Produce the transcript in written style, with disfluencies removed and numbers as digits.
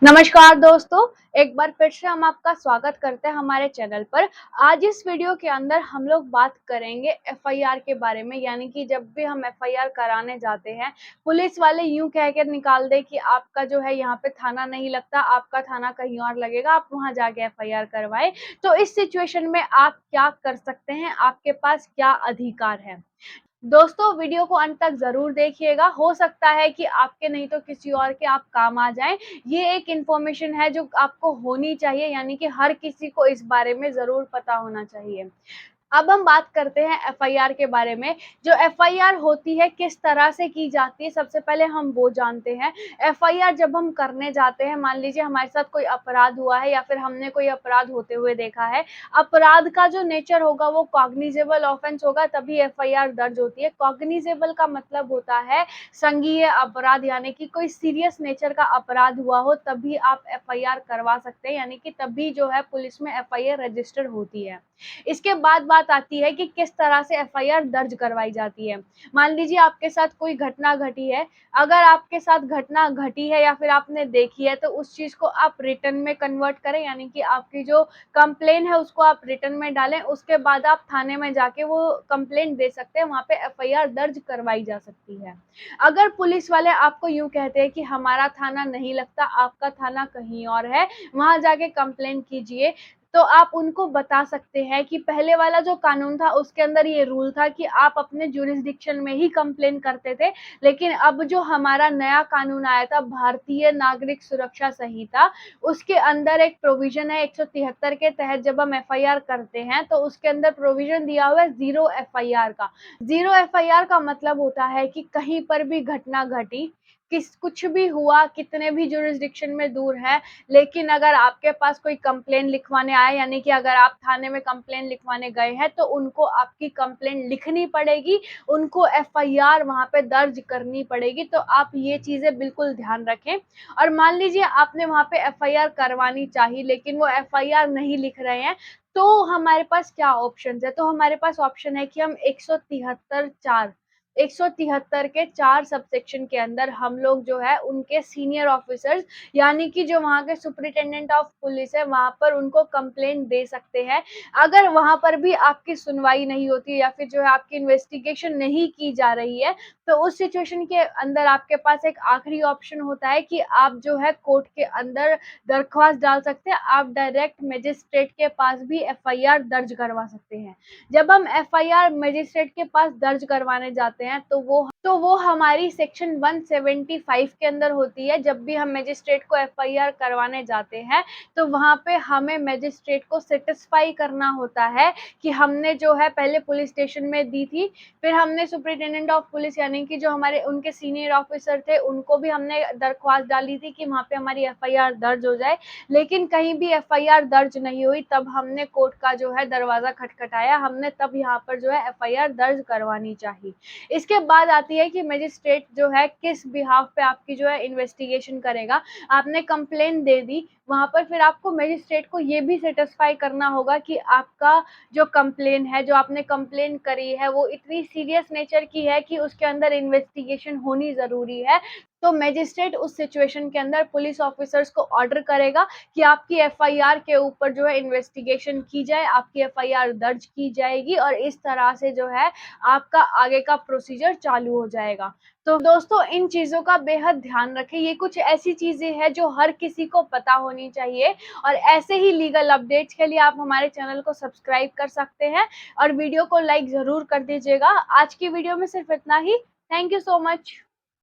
नमस्कार दोस्तों, एक बार फिर से हम आपका स्वागत करते हैं हमारे चैनल पर। आज इस वीडियो के अंदर हम लोग बात करेंगे एफआईआर के बारे में, यानी कि जब भी हम एफआईआर कराने जाते हैं, पुलिस वाले यूँ कह के निकाल दे कि आपका जो है यहाँ पे थाना नहीं लगता, आपका थाना कहीं और लगेगा, आप वहाँ जाके एफआईआर करवाएँ। तो इस सिचुएशन में आप क्या कर सकते हैं? आपके पास क्या अधिकार है? दोस्तों वीडियो को अंत तक ज़रूर देखिएगा, हो सकता है कि आपके नहीं तो किसी और के आप काम आ जाएँ। ये एक इन्फॉर्मेशन है जो आपको होनी चाहिए, यानी कि हर किसी को इस बारे में ज़रूर पता होना चाहिए। अब हम बात करते हैं एफआईआर के बारे में। जो एफआईआर होती है किस तरह से की जाती है, सबसे पहले हम वो जानते हैं। एफआईआर जब हम करने जाते हैं, मान लीजिए हमारे साथ कोई अपराध हुआ है या फिर हमने कोई अपराध होते हुए देखा है। अपराध का जो नेचर होगा वो कॉग्निजेबल ऑफेंस होगा, तभी एफआईआर दर्ज होती है। कॉग्निजेबल का मतलब होता है संज्ञेय अपराध, यानी कि कोई सीरियस नेचर का अपराध हुआ हो तभी आप एफआईआर करवा सकते हैं, यानी कि तभी जो है पुलिस में एफआईआर रजिस्टर्ड होती है। इसके बाद बात आती है कि किस तरह से एफआईआर दर्ज करवाई जाती है। मान लीजिए आपके साथ कोई घटना घटी है, अगर आपके साथ घटना घटी है या फिर आपने देखी है, तो उस चीज़ को आप रिटन में कन्वर्ट करें, यानी कि आपकी जो कंप्लेन है उसको आप रिटन में डालें, उसके बाद आप थाने में जाके वो कंप्लेंट दे सकते हैं, वहाँ पे एफआईआर दर्ज करवाई जा सकती है। अगर पुलिस वाले आपको यूँ कहते हैं कि हमारा थाना नहीं लगता, आपका थाना कहीं और है, वहाँ जाके कंप्लेन कीजिए, तो आप उनको बता सकते हैं कि पहले वाला जो कानून था उसके अंदर ये रूल था कि आप अपने ज्यूरिसडिक्शन में ही कंप्लेन करते थे, लेकिन अब जो हमारा नया कानून आया था भारतीय नागरिक सुरक्षा संहिता, उसके अंदर एक प्रोविज़न है 173 के तहत जब हम एफआईआर करते हैं तो उसके अंदर प्रोविज़न दिया हुआ है ज़ीरो एफआईआर का। ज़ीरो एफआईआर का मतलब होता है कि कहीं पर भी घटना घटी, कुछ भी हुआ, कितने भी ज्यूरिसडिक्शन में दूर है, लेकिन अगर आपके पास कोई कंप्लेन लिखवाने आए, यानी कि अगर आप थाने में कंप्लेन लिखवाने गए हैं, तो उनको आपकी कंप्लेन लिखनी पड़ेगी, उनको एफआईआर वहाँ पे दर्ज करनी पड़ेगी। तो आप ये चीज़ें बिल्कुल ध्यान रखें। और मान लीजिए आपने वहाँ पे एफआईआर करवानी चाहिए, लेकिन वो एफआईआर नहीं लिख रहे हैं, तो हमारे पास क्या ऑप्शंस है? तो हमारे पास ऑप्शन है कि हम 173 के 4 सबसेक्शन के अंदर हम लोग जो है उनके सीनियर ऑफिसर्स, यानी कि जो वहाँ के सुपरिटेंडेंट ऑफ पुलिस है, वहाँ पर उनको कंप्लेंट दे सकते हैं। अगर वहाँ पर भी आपकी सुनवाई नहीं होती या फिर जो है आपकी इन्वेस्टिगेशन नहीं की जा रही है, तो उस सिचुएशन के अंदर आपके पास एक आखिरी ऑप्शन होता है कि आप जो है कोर्ट के अंदर दरख्वास्त डाल सकते हैं। आप डायरेक्ट मजिस्ट्रेट के पास भी एफआईआर दर्ज करवा सकते हैं। जब हम एफआईआर मजिस्ट्रेट के पास दर्ज करवाने जाते हैं, तो वो हमारी सेक्शन 175 के अंदर होती है। जब भी हम मजिस्ट्रेट को एफआईआर करवाने जाते हैं, तो वहाँ पे हमें मजिस्ट्रेट को सैटिस्फाई करना होता है कि हमने जो है पहले पुलिस स्टेशन में दी थी, फिर हमने सुपरिटेंडेंट ऑफ पुलिस, यानी कि जो हमारे उनके सीनियर ऑफिसर थे, उनको भी हमने दरख्वास्त डाली थी कि वहाँ पे हमारी एफआईआर दर्ज हो जाए, लेकिन कहीं भी एफआईआर दर्ज नहीं हुई। तब हमने कोर्ट का जो है दरवाज़ा खटखटाया, हमने तब यहाँ पर जो है एफआईआर दर्ज करवानी चाहिए। इसके बाद आती है कि मजिस्ट्रेट जो है किस बिहाफ पे आपकी जो है इन्वेस्टिगेशन करेगा। आपने कंप्लेन दे दी, वहाँ पर फिर आपको मजिस्ट्रेट को ये भी सैटिस्फाई करना होगा कि आपका जो कंप्लेन है, जो आपने कंप्लेन करी है, वो इतनी सीरियस नेचर की है कि उसके अंदर इन्वेस्टिगेशन होनी ज़रूरी है। तो मजिस्ट्रेट उस सिचुएशन के अंदर पुलिस ऑफिसर्स को ऑर्डर करेगा कि आपकी एफआईआर के ऊपर जो है इन्वेस्टिगेशन की जाए, आपकी एफआईआर दर्ज की जाएगी और इस तरह से जो है आपका आगे का प्रोसीजर चालू हो जाएगा। तो दोस्तों इन चीज़ों का बेहद ध्यान रखें, ये कुछ ऐसी चीज़ें हैं जो हर किसी को पता होनी चाहिए, और ऐसे ही लीगल अपडेट्स के लिए आप हमारे चैनल को सब्सक्राइब कर सकते हैं और वीडियो को लाइक ज़रूर कर दीजिएगा। आज की वीडियो में सिर्फ इतना ही। Thank you so much.